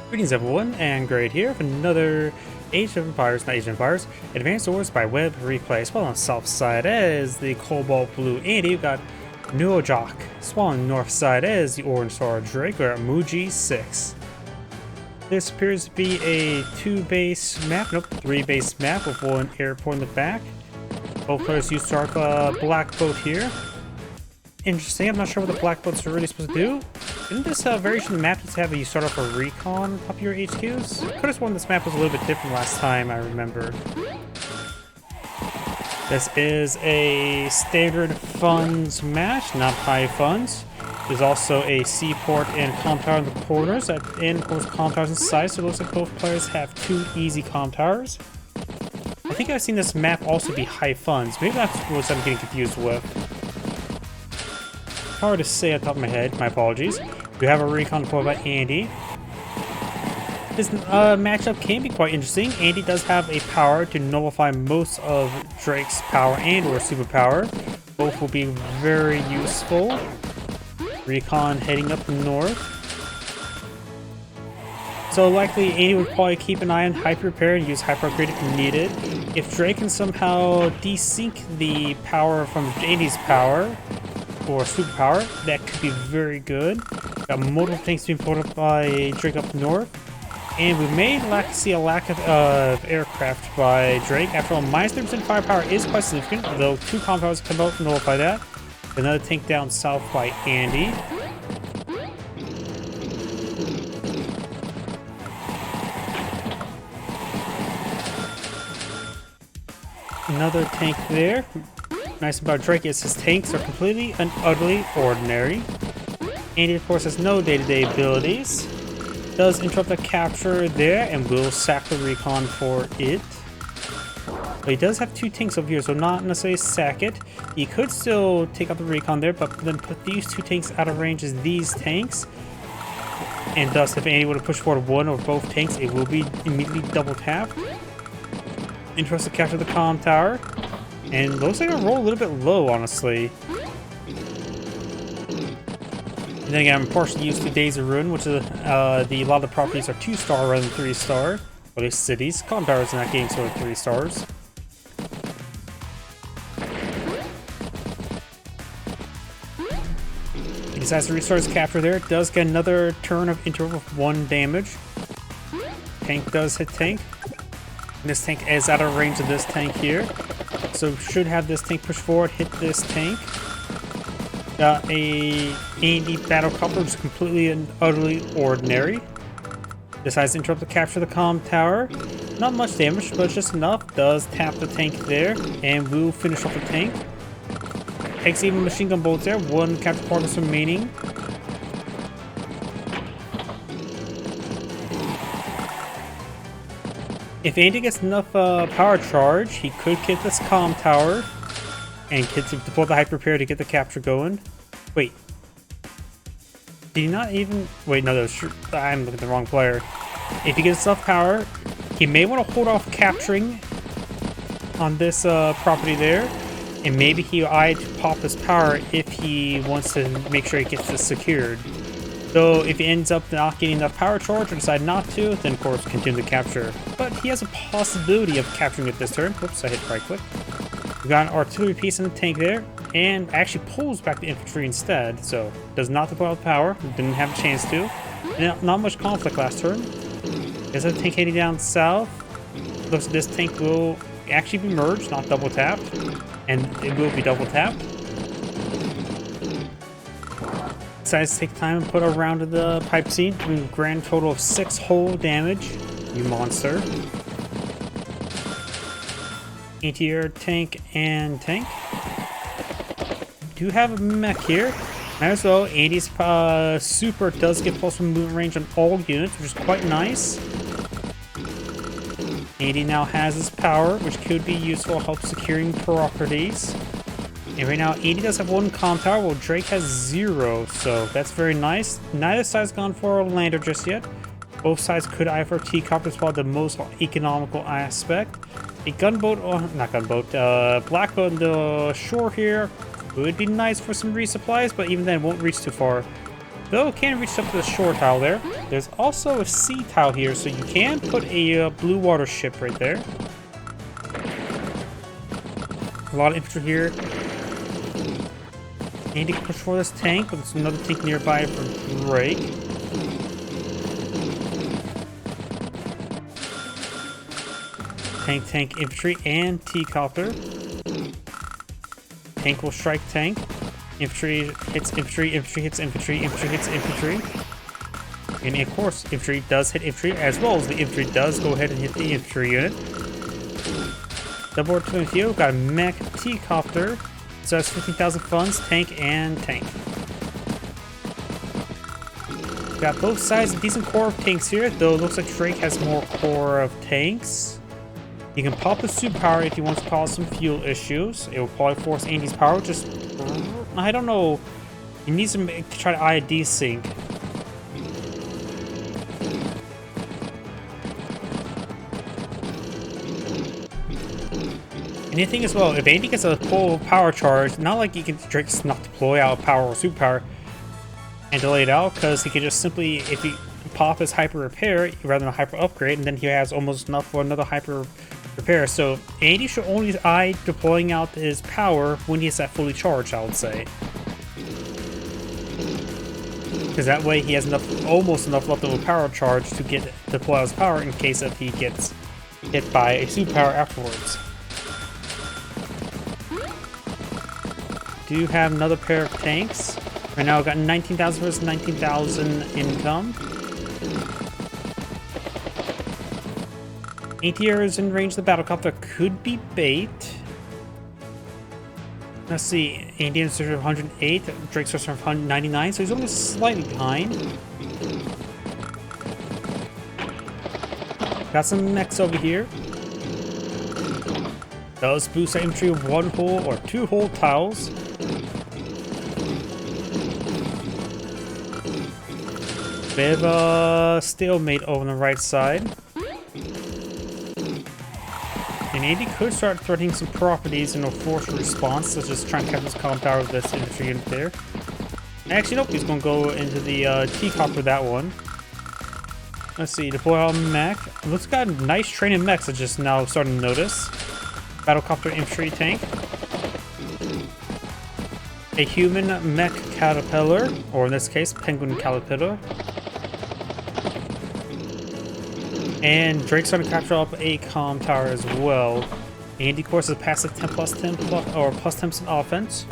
Greetings everyone, and Great here with another Age of Empires, not Age of Empires, Advanced Wars by Web replay. Well, on the south side is the Cobalt Blue Andy, we've got Nuojach. While on the north side is the Orange Star Drake, we're at mooji6. This appears to be a 2-base map, nope, 3-base map with one airport in the back. Both players use to start black boat here. Interesting, I'm not sure what the black boats are really supposed to do. Didn't this variation of the map just have you start off a recon on top of your HQs? Could have sworn this map was a little bit different last time, I remember. This is a standard funds match, not high funds. There's also a seaport and comm tower in the corners, and of course comm towers inside, so it looks like both players have 2 easy comm towers. I think I've seen this map also be high funds. Maybe that's what I'm getting confused with. Hard to say on top of my head, my apologies. We have a recon deployed by Andy. This matchup can be quite interesting. Andy does have a power to nullify most of Drake's power and or superpower. Both will be very useful. Recon heading up north. So likely Andy would probably keep an eye on hyper repair and use hyper upgrade if needed. If Drake can somehow desync the power from Andy's power, or superpower, that could be very good. Got multiple tanks being pulled up by Drake up north, and we may see a lack of aircraft by Drake. After all, minus 30% firepower is quite significant, though 2 comm towers come out to nullify that. Another tank down south by Andy. Another tank there. Nice about Drake is his tanks are completely and utterly ordinary. Andy, of course, has no day-to-day abilities. Does interrupt the capture there and will sack the recon for it. But he does have 2 tanks over here, so not necessarily sack it. He could still take out the recon there, but then put these 2 tanks out of range as these tanks. And thus, if Andy were to push forward one or both tanks, it will be immediately double tapped. Interested to capture the comm tower. And looks like I roll a little bit low, honestly. And then again, I'm partially used to Days of Ruin, which is a lot of the properties are 2-star rather than 3-star. Or at least cities. Comm towers in that game sort of 3 stars. He decides to restart his capture there. It does get another turn of interval with 1 damage. Tank does hit tank. And this tank is out of range of this tank here. So should have this tank push forward, hit this tank. Got a Andy battle copter, which is completely and utterly ordinary. Decides to interrupt the capture of the comm tower. Not much damage, but just enough. Does tap the tank there, and will finish off the tank. Takes even machine gun bolts there. 1 capture part is remaining. If Andy gets enough power charge, he could hit this comm tower and deploy the hyper repair to get the capture going. Wait. Did he not even... Wait, no, that was true. I'm looking at the wrong player. If he gets enough power, he may want to hold off capturing on this property there. And maybe he'll eye to pop his power if he wants to make sure he gets this secured. So if he ends up not getting enough power charge or decide not to, then of course continue the capture. But he has a possibility of capturing it this turn. Whoops, I hit right click. We got an artillery piece in the tank there, and actually pulls back the infantry instead. So does not deploy with power, didn't have a chance to. And not much conflict last turn. There's a tank heading down south. Looks like this tank will actually be merged, not double tapped. And it will be double tapped. Decides to take time and put a round of the pipe scene, doing a grand total of 6 whole damage. You monster. Anti-air tank and tank. Do have a mech here. Might as well. Andy's super does get pulse from movement range on all units, which is quite nice. Andy now has his power, which could be useful to help securing properties. And right now, Andy does have 1 comm tower, while Drake has 0, so that's very nice. Neither side's gone for a lander just yet. Both sides could eye for T-copter spot the most economical aspect. A gunboat, or not gunboat, black boat on the shore here would be nice for some resupplies, but even then, it won't reach too far. Though it can't reach up to the shore tile there. There's also a sea tile here, so you can put a blue water ship right there. A lot of infantry here. Need to push for this tank, but there's another tank nearby for Drake. Tank, infantry, and T-copter. Tank will strike tank. Infantry hits infantry, infantry hits infantry, infantry hits infantry. And of course, infantry does hit infantry, as well as the infantry does go ahead and hit the infantry unit. Double twin fuel, got a mech T-copter. So that's 15,000 funds, tank and tank. Got both sides, a decent core of tanks here, though it looks like Drake has more core of tanks. You can pop the superpower if he wants to cause some fuel issues. It will probably force Andy's power, just... I don't know. He needs to try to IID sync. And the thing as well, if Andy gets a full power charge, not like he can Drake's not deploy out power or superpower and delay it out, because he can just simply, if he pop his hyper repair rather than a hyper upgrade, and then he has almost enough for another hyper repair. So Andy should only eye deploying out his power when he has that fully charged, I would say. Because that way he has enough, almost enough left of a power charge to deploy his power in case if he gets hit by a superpower afterwards. Do have another pair of tanks. Right now I've got 19,000 versus 19,000 income. ATR is in range of the battlecopter, could be bait. Let's see, Indian search of 108, Drake's search of 199, so he's only slightly behind. Got some mechs over here. Does boost infantry of 1 hole or 2 hole tiles. Bit of a stalemate over on the right side. And Andy could start threatening some properties in a forced response, such as trying to capture this comm tower with this infantry unit there. Actually, nope, he's going to go into the T-copter that one. Let's see, deploy all mech. Looks got nice training mechs, I just now starting to notice. Battlecopter infantry tank. A human mech caterpillar, or in this case, penguin caterpillar. And Drake's going to capture up a comm tower as well. Andy, of course, is passive 10 plus 10 plus, or plus 10% offense.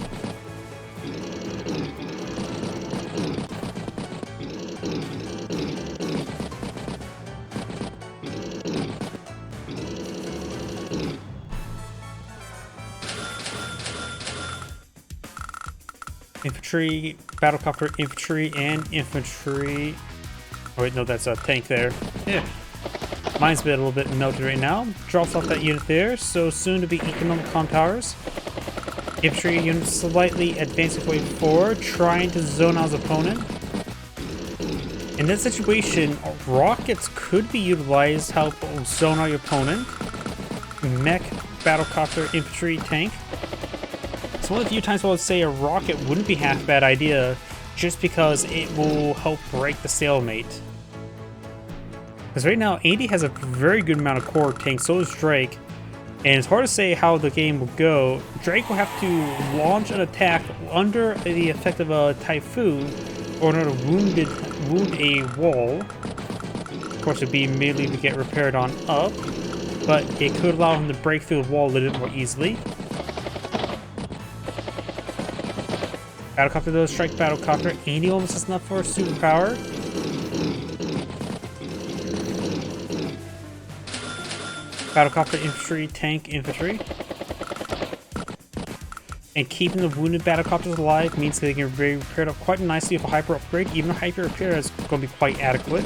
Infantry, battlecopter, infantry, and infantry. Oh wait, no, that's a tank there. Yeah. Mine's a little bit melted right now. Drops off that unit there, so soon to be economic comm towers. Infantry unit slightly advancing way forward, trying to zone out his opponent. In this situation, rockets could be utilized to help zone out your opponent. Mech, battlecopter, infantry, tank. It's one of the few times I would say a rocket wouldn't be half a bad idea, just because it will help break the stalemate. Because right now, Andy has a very good amount of core tanks, so does Drake. And it's hard to say how the game will go. Drake will have to launch an attack under the effect of a typhoon, or in order to wound a wall. Of course, it would be immediately to get repaired on up, but it could allow him to break through the wall a little bit more easily. Battlecopter does strike battlecopter. Andy almost has enough for a superpower. Battlecopter, infantry, tank, infantry. And keeping the wounded battlecopters alive means they can be repaired up quite nicely with a hyper upgrade. Even a hyper repair is going to be quite adequate.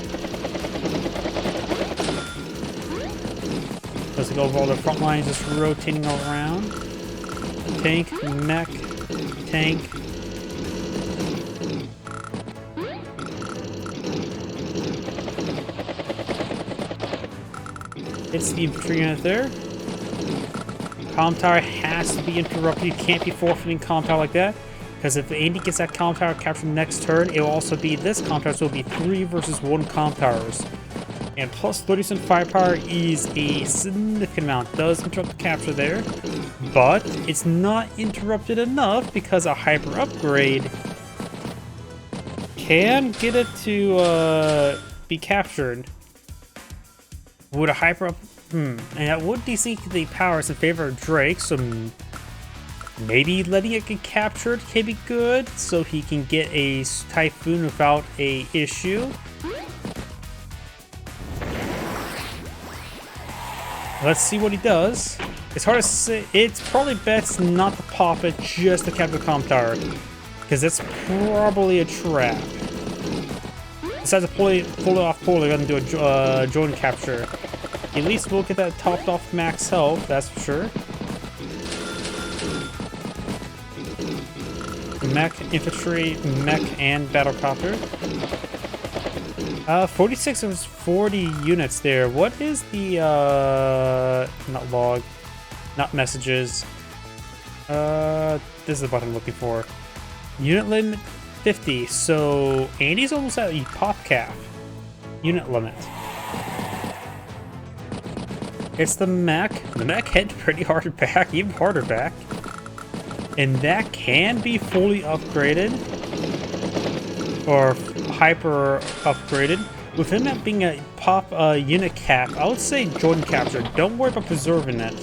Let's go over all the front lines, just rotating all around. Tank, mech, tank. It's the infantry unit there. Comm tower has to be interrupted. You can't be forfeiting comm tower like that. Because if Andy gets that comm tower captured next turn, it will also be this comm tower, so it'll be 3 versus 1 comm towers. And plus 30% firepower is a significant amount. Does interrupt the capture there, but it's not interrupted enough because a hyper upgrade can get it to be captured. Would a hyper up... and that would decrease the powers in favor of Drake, so maybe letting it get captured can be good, so he can get a Typhoon without a issue. Let's see what he does. It's hard to say. It's probably best not to pop it just to capture the comm tower, because it's probably a trap. Besides to pull it off poorly, we're gonna do a drone capture. At least we'll get that topped off max health, that's for sure. Mech, infantry, mech, and battlecopter. 46 of 40 units there. What is the, not log, not messages. This is the button I'm looking for. Unit limit 50, so Andy's almost at a pop cap. Unit limit. It's the mech. The mech hit pretty hard back, even harder back. And that can be fully upgraded. Or hyper upgraded. With him not being a pop unit cap, I would say Jordan capture. Don't worry about preserving it.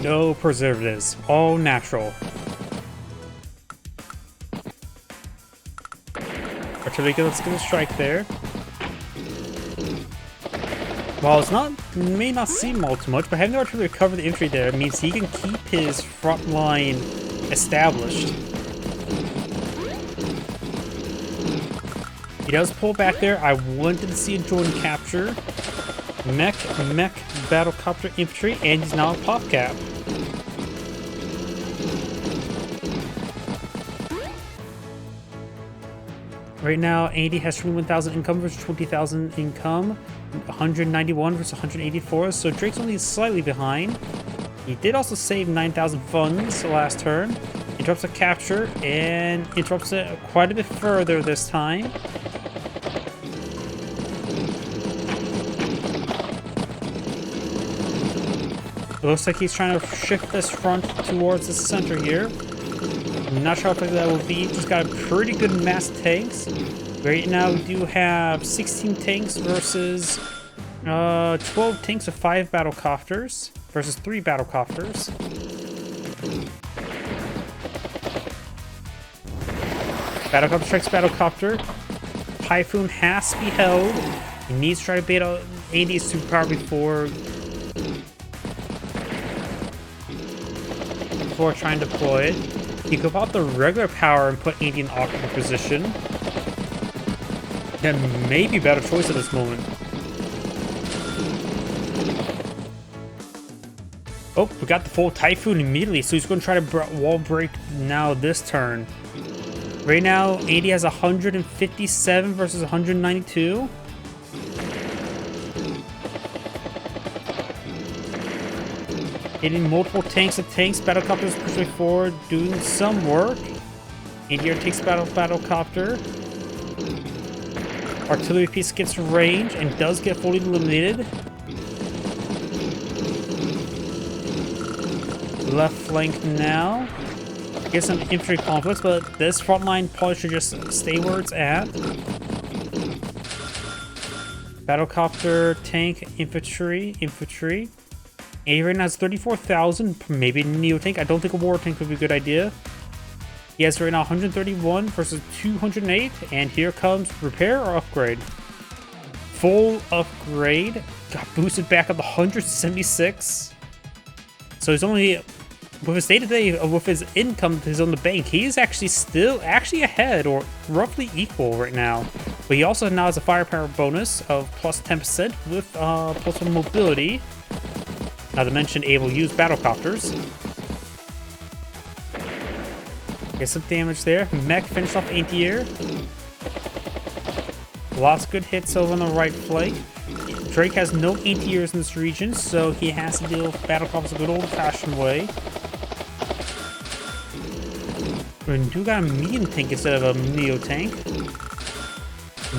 No preservatives, all natural. Artillery, let's get a strike there. While it's not, may not seem all too much, but having the artillery cover the infantry there means he can keep his front line established. He does pull back there. I wanted to see a Jordan capture. Mech, battlecopter, infantry, and he's now a pop cap. Right now, Andy has 21,000 income versus 20,000 income. 191 versus 184, so Drake's only slightly behind. He did also save 9,000 funds last turn. Interrupts a capture and interrupts it quite a bit further this time. It looks like he's trying to shift this front towards the center here. I'm not sure how quickly that will be. Just got a pretty good mass of tanks. Right now we do have 16 tanks versus 12 tanks of 5 battlecopters versus 3 battlecopters. Battlecopter strikes battlecopter. Typhoon has to be held. He needs to try to bait out Andy's superpower before trying to deploy it. He could pop the regular power and put Andy in awkward position. That may be a better choice at this moment. Oh, we got the full Typhoon immediately, so he's going to try to wall break now this turn. Right now, Andy has 157 versus 192. Hitting multiple tanks of tanks. Battlecopters pushing forward, doing some work. Andy takes battlecopter. Artillery piece gets range and does get fully eliminated. Left flank now. Get some infantry conflicts, but this front line probably should just stay where it's at. Battlecopter, tank, infantry. And right now has 34,000, maybe a Neo tank. I don't think a war tank would be a good idea. He has right now 131 versus 208, and here comes repair or upgrade. Full upgrade. Got boosted back up to 176. So he's only, with his day-to-day, with his income that is on the bank, he's actually still ahead or roughly equal right now. But he also now has a firepower bonus of plus 10% with plus 1 mobility. Not to mention able to use battlecopters. Get some damage there. Mech finished off anti-air. Lots of good hits over on the right flank. Drake has no anti-airs in this region, so he has to deal with battle copters a good old-fashioned way. We do got a medium tank instead of a neo tank.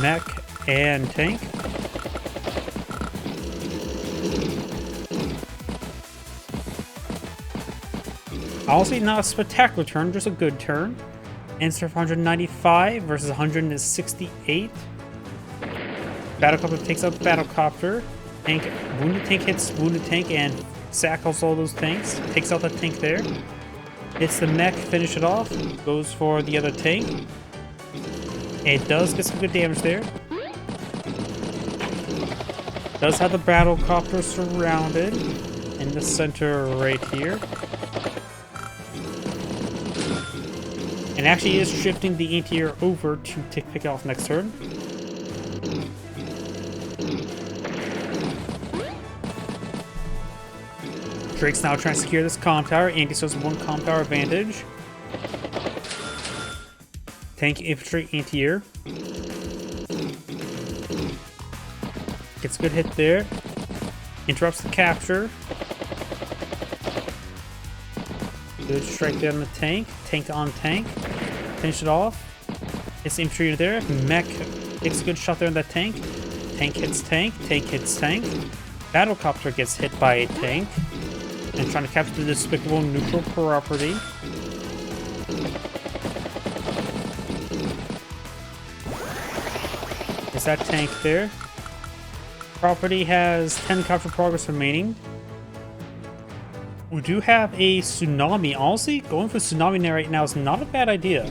Mech and tank. Honestly, not a spectacular turn, just a good turn. Instead of 195 versus 168. Battlecopter takes out Battlecopter. Tank, wounded tank hits wounded tank and sackles all those tanks. Takes out that tank there. Hits the mech, finish it off. Goes for the other tank. It does get some good damage there. Does have the Battlecopter surrounded in the center right here. And actually is shifting the anti-air over to pick it off next turn. Drake's now trying to secure this comm tower. Andy still has one comm tower advantage. Tank, infantry, anti-air. Gets a good hit there. Interrupts the capture. Good strike there on the tank. Tank on tank. Finish it off. It's infantry there. Mech takes a good shot there on that tank. Tank hits tank. Tank hits tank. Battlecopter gets hit by a tank. And trying to capture the despicable neutral property. Is that tank there? Property has 10 capture progress remaining. We do have a tsunami. Honestly, going for tsunami right now is not a bad idea.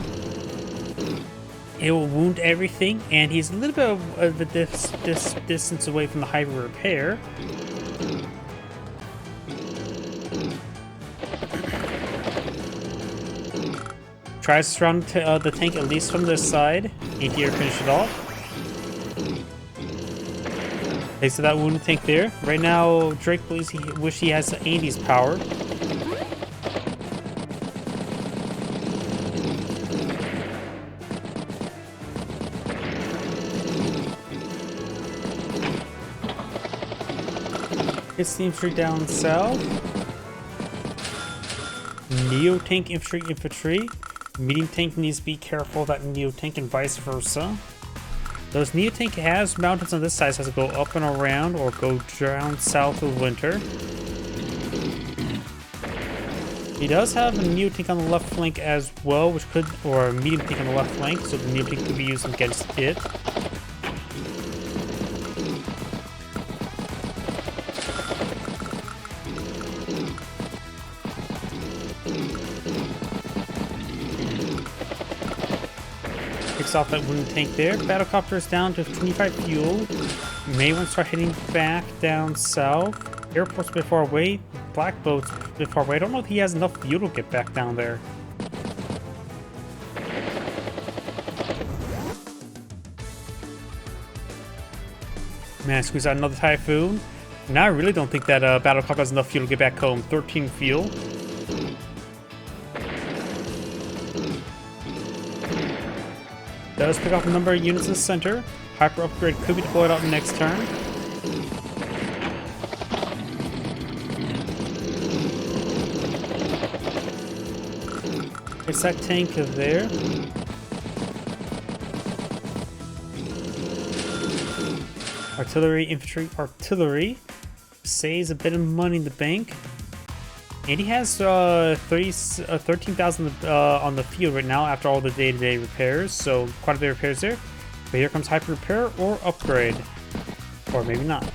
It will wound everything, and he's a little bit of a distance away from the hyper repair. Tries to surround the tank at least from this side. Anti-air finish it off. Takes that wounded tank there. Right now, Drake believes he wish he has Andy's power. Hits the infantry down south. Neo tank infantry. Medium tank needs to be careful of that Neo tank and vice versa. Those Neo tank has mountains on this side, so has to go up and around or go down south of winter. He does have a Neo tank on the left flank as well, which could, or a medium tank on the left flank, so the Neo tank could be used against it. Off that wooden tank there. Battlecopter is down to 25 fuel. May want to start heading back down south. Airport's a bit far away. Black boat's a bit far away. I don't know if he has enough fuel to get back down there. Man, squeeze out another typhoon. Now I really don't think that Battlecopter has enough fuel to get back home. 13 fuel. Does pick off a number of units in the center. Hyper upgrade could be deployed out next turn. It's that tank there. Artillery, infantry, artillery. Saves a bit of money in the bank. And he has 13,000 on the field right now after all the day-to-day repairs, so quite a bit of repairs there. But here comes hyper repair or upgrade. Or maybe not.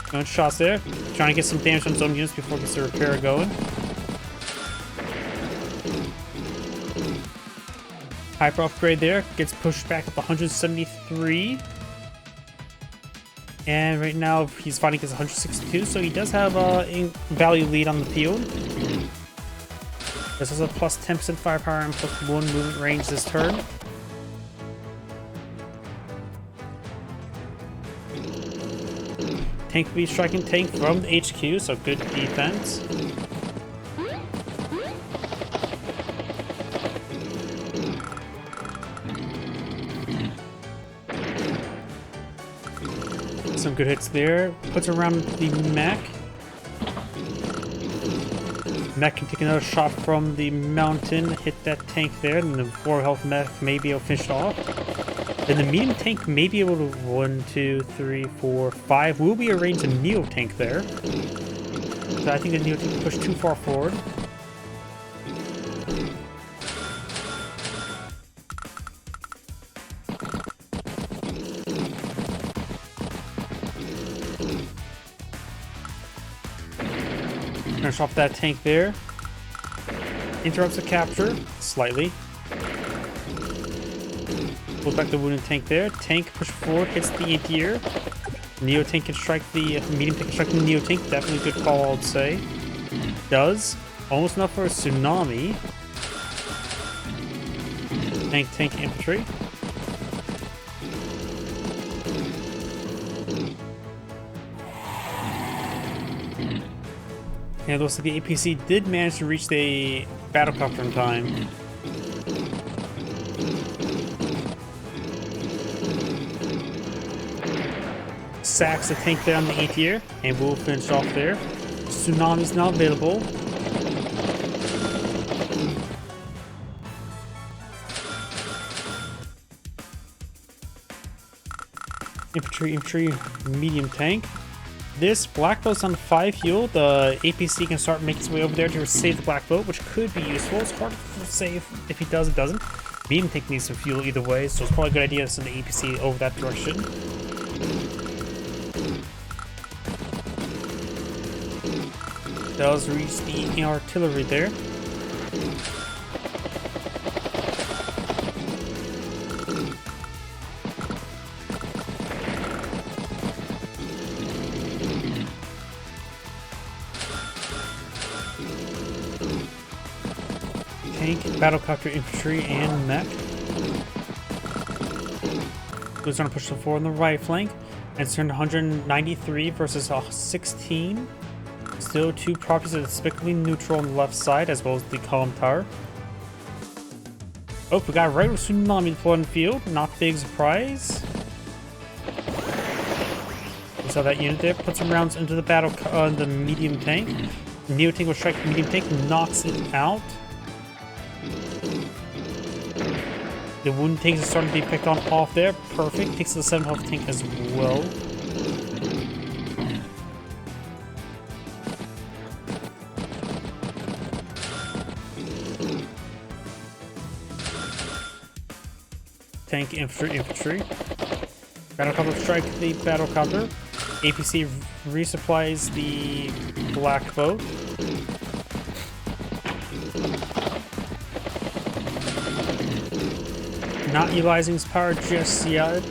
Good shots there. Trying to get some damage on his own units before he gets the repair going. Hyper upgrade there. Gets pushed back up 173. And right now he's fighting against 162, so he does have a value lead on the field. This is a plus 10% firepower and plus 1 movement range this turn. Tank will be striking tank from the HQ, so good defense. some good hits there. Puts around the mech. Mech can take another shot from the mountain, hit that tank there, and the 4 health mech may be able to finish it off. Then the medium tank may be able to 1, 2, 3, 4, 5. Will be arranged a Neo tank there. So I think the Neo tank can push too far forward. Finish off that tank there. Interrupts the capture slightly. Pulls back the wounded tank there. Tank push forward, hits the anti-air. Neo tank can strike the medium tank can strike the Neo tank. Definitely a good call, I'd say. Does almost enough for a tsunami. Tank infantry. And it looks like the APC did manage to reach the battlecopter in time. Sacks the tank there on the anti-air, and we'll finish off there. Tsunami's now available. Infantry, medium tank. This black boat's on 5 fuel. The APC can start making its way over there to save the black boat, which could be useful. It's hard to save if he does, it doesn't. Medium tank needs some fuel either way, so it's probably a good idea to send the APC over that direction. Does reach the artillery there. Tank, battlecopter, infantry, and mech. Blue's gonna push them forward on the right flank, and it's turned 193 versus 16. Still 2 properties that are despicably neutral on the left side, as well as the column tower. Oh, we got right with Tsunami deployed in the field. Not big surprise. We saw that unit there. Put some rounds into the battle the medium tank. Neo tank will strike the medium tank, knocks it out. The wounded tanks are starting to be picked on off there. Perfect. Takes the 7 health tank as well. Tank, infantry. Battlecopter strike the battlecopter. APC resupplies the black boat. Not utilizing his power just yet.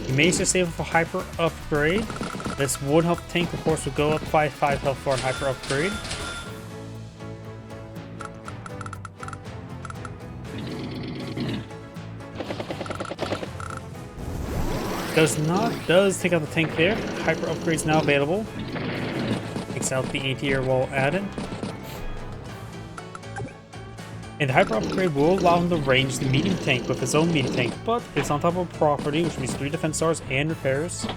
He managed to save for hyper upgrade. This 1 health tank, of course, will go up by 5 health for a hyper upgrade. Does take out the tank there. Hyper upgrade is now available. Takes out the anti-air while added. And the hyper upgrade will allow him to range the medium tank with his own medium tank, but it's on top of a property, which means 3 defense stars and repairs.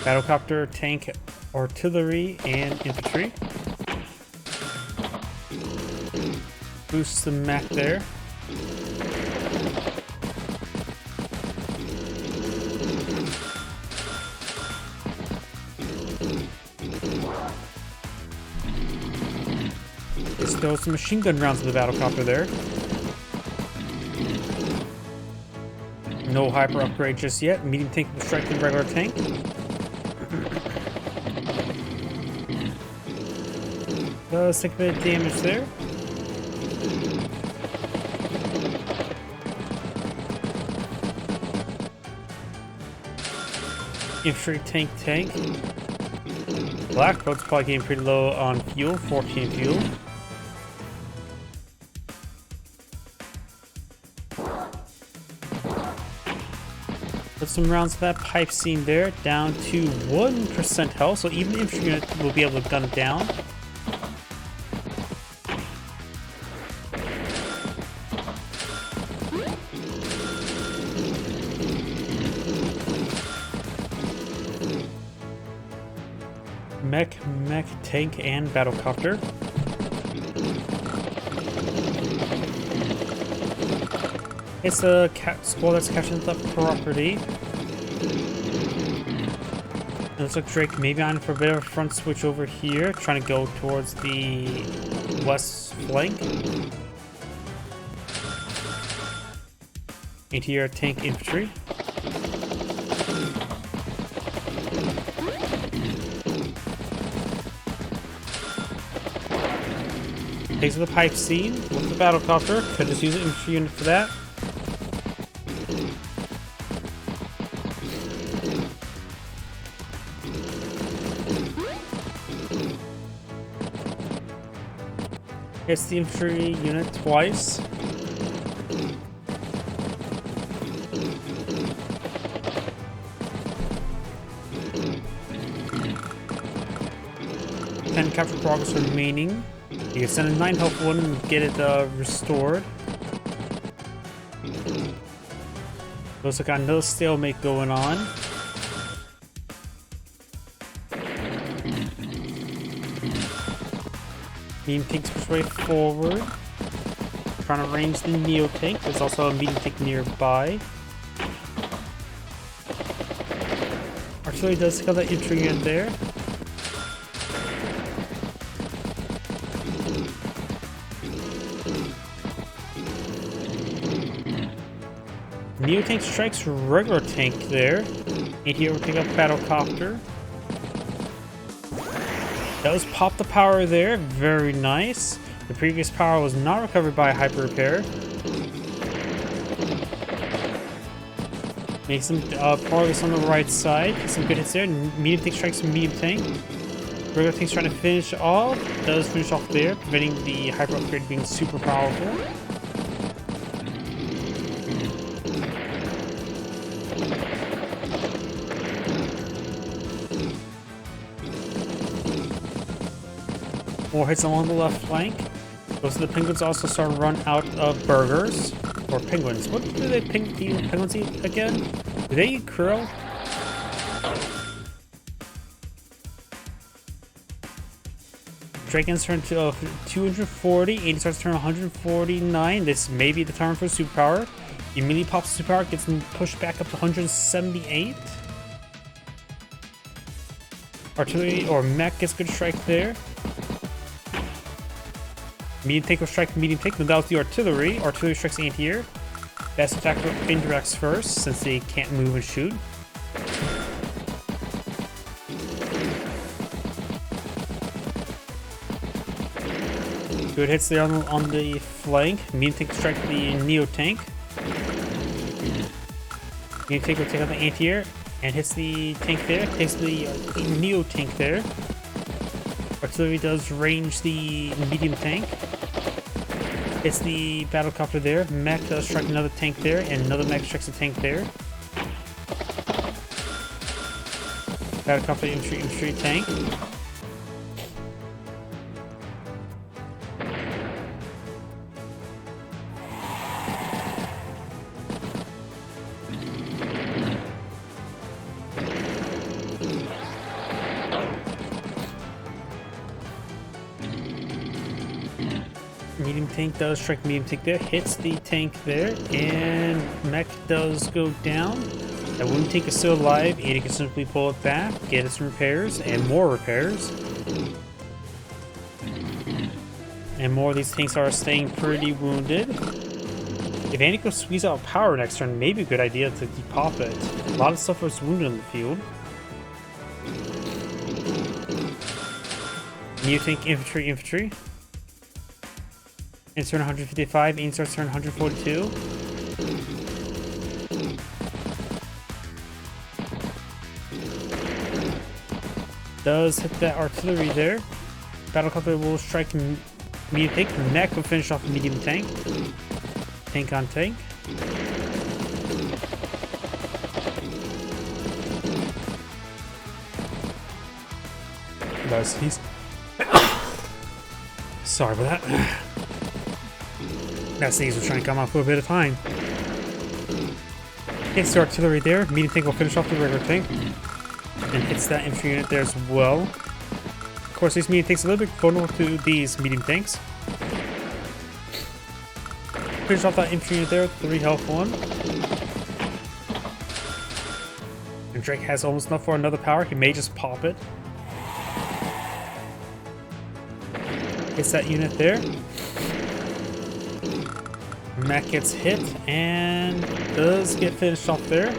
Battlecopter, tank, artillery, and infantry. Boosts the mech there. Just throw some machine gun rounds to the battlecopter there. No hyper upgrade just yet. Medium tank will strike the regular tank. Does take a bit of damage there. Infantry, tank. Black boat's probably getting pretty low on fuel, 14 fuel. Put some rounds of that pipe scene there, down to 1% health, so even the infantry unit will be able to gun it down. Mech, tank, and battlecopter. It's a squad that's capturing the property. It looks like Drake maybe on for a bit of a front switch over here, trying to go towards the west flank. Into your tank infantry. Takes the pipe scene with the battlecopter. Could just use an infantry unit for that. Hits the infantry unit twice. Capture progress remaining. You can send a 9 health one and get it restored. Looks like another stalemate going on. Medium tank's push way forward. Trying to range the Neo tank. There's also a medium tank nearby. Artillery does kill that infantry unit there. Neo tank strikes regular tank there. And here we'll pick up battlecopter. Does pop the power there. Very nice. The previous power was not recovered by hyper repair. Makes some progress on the right side. Some good hits there. Medium tank strikes medium tank. Regular tank's trying to finish off. Does finish off there, preventing the hyper upgrade being super powerful. More hits along the left flank. Most of the penguins also start to run out of burgers. Or penguins. What do they penguins eat again? Do they eat krill? Drake ends turn to 240. 80 starts turn 149. This may be the turn for superpower. He immediately pops superpower, gets pushed back up to 178. Artillery or mech gets good strike there. Medium tank will strike medium tank. No doubt the artillery. Artillery strikes anti-air. Best attack for indirects first, since they can't move and shoot. Good hits there on the flank. Medium tank will strike the Neo tank. Medium tank will take out the anti-air and hits the tank there. Takes the Neo tank there. Artillery does range the medium tank. Hits the battlecopter there. Mech does strike another tank there, and another mech strikes a tank there. Battlecopter, infantry, tank. Medium tank does strike medium tank there, hits the tank there, and mech does go down. That wooden tank is still alive. Ada can simply pull it back, get it some repairs, and more repairs. And more of these tanks are staying pretty wounded. If Andy could squeeze out power next turn, maybe a good idea to depop it. A lot of stuff was wounded in the field. New tank, infantry. Ends turn 155, Ain starts turn 142. Does hit that artillery there. Battlecopter will strike medium tank. Mech will finish off the medium tank. Tank on tank. does. He's sorry about that. That sneeze was trying to come out for a bit of time. Hits the artillery there. Medium tank will finish off the regular tank. And hits that infantry unit there as well. Of course, these medium tanks are a little bit vulnerable to these medium tanks. Finish off that infantry unit there. 3 health 1. And Drake has almost enough for another power. He may just pop it. Hits that unit there. Mech gets hit and does get finished off there.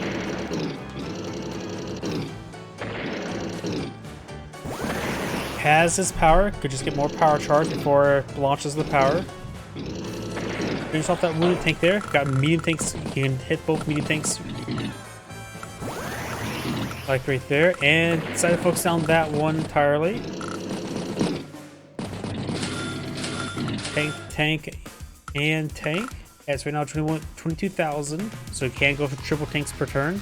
Has his power. Could just get more power charge before it launches the power. Finish off that wounded tank there. Got medium tanks. He can hit both medium tanks. Like right there. And decided to focus down that one entirely. Tank, and tank. It's right now 22,000, so it can go for triple tanks per turn.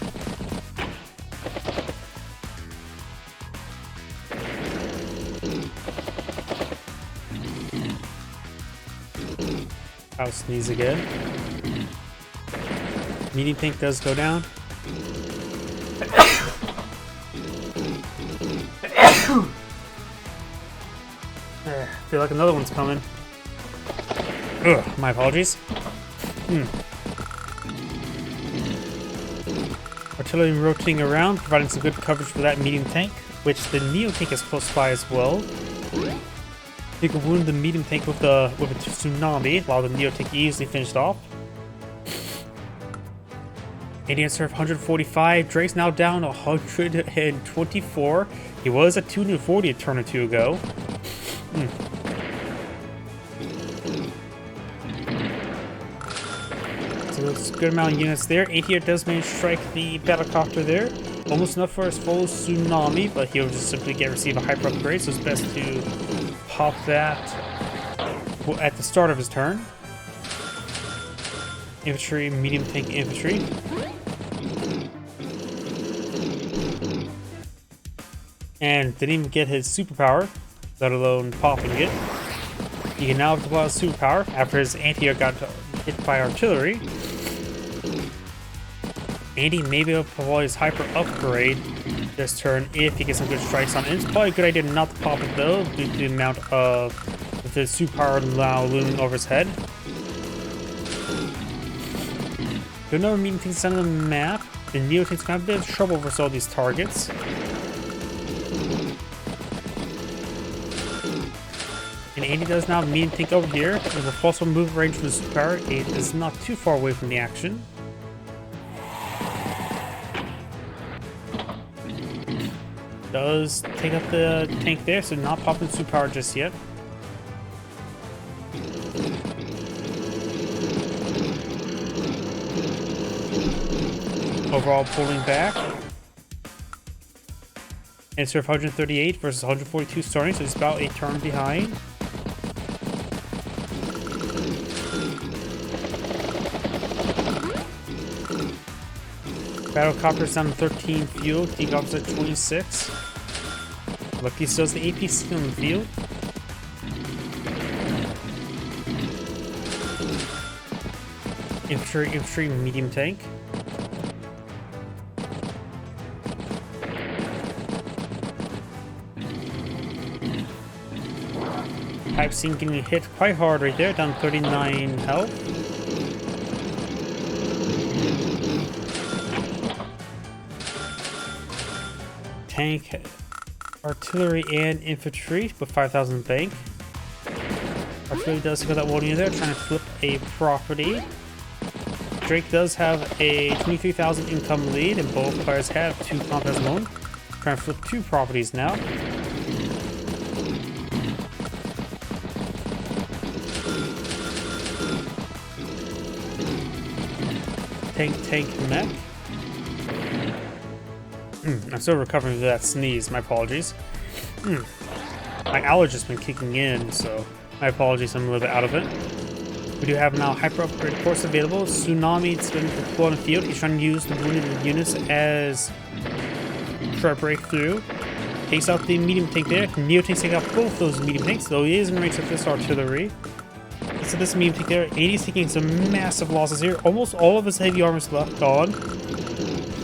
I'll sneeze again. Medium tank does go down. Feel like another one's coming. Ugh, my apologies. Artillery rotating around, providing some good coverage for that medium tank, which the Neo tank is close by as well. You can wound the medium tank with a tsunami, while the Neo tank easily finished off. Indian serve 145. Drake's now down 124. He was at 240 a turn or two ago. There's a good amount of units there. 88 does manage to strike the battlecopter there. Almost enough for his full tsunami, but he'll just simply receive a hyper upgrade, so it's best to pop that at the start of his turn. Infantry, medium tank infantry. And didn't even get his superpower, let alone popping it. He can now deploy his superpower after his anti-air got hit by artillery. Andy may be able to deploy his hyper upgrade this turn if he gets some good strikes on it. It's probably a good idea not to pop it though, due to the amount of the superpower now looming over his head. There are no medium tanks on the map. The Neo tanks gonna have a bit of trouble versus all these targets. And Andy does now have a medium tank over here. With a possible move range for the superpower, it is not too far away from the action. Does take up the tank there, so not popping superpower just yet. Overall pulling back. And serve 138 versus 142 starting, so it's about a turn behind. Battlecopter's down to 13 fuel, Decop's at 26. Lucky still has the APC on the field. Infantry, medium tank. I've seen getting hit quite hard right there, down 39 health. Tank, artillery, and infantry with 5,000 bank. Artillery does go that one unit there, trying to flip a property. Drake does have a 23,000 income lead, and both players have 2 combat alone. Trying to flip 2 properties now. Tank, mech. I'm still recovering from that sneeze, my apologies. My allergy's been kicking in, so my apologies, I'm a little bit out of it. We do have now hyper upgrade course available. Tsunami's been deployed on the field. He's trying to use the wounded units as try to break through. takes out the medium tank there. Neo tanks take out both those medium tanks, though he is in range of this artillery. So this medium tank there, 80 is taking some massive losses here. Almost all of his heavy armor's left gone.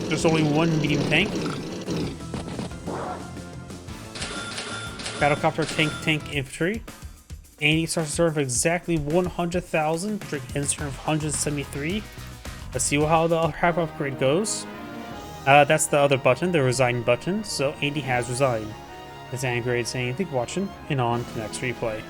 There's only one medium tank. Battlecopter tank infantry. 80 starts to serve exactly 100,000. Drake ends turn of 173. Let's see how the hyper upgrade goes. That's the other button, the resign button. So 80 has resigned. This Angrade saying, thank you for watching, and on to the next replay.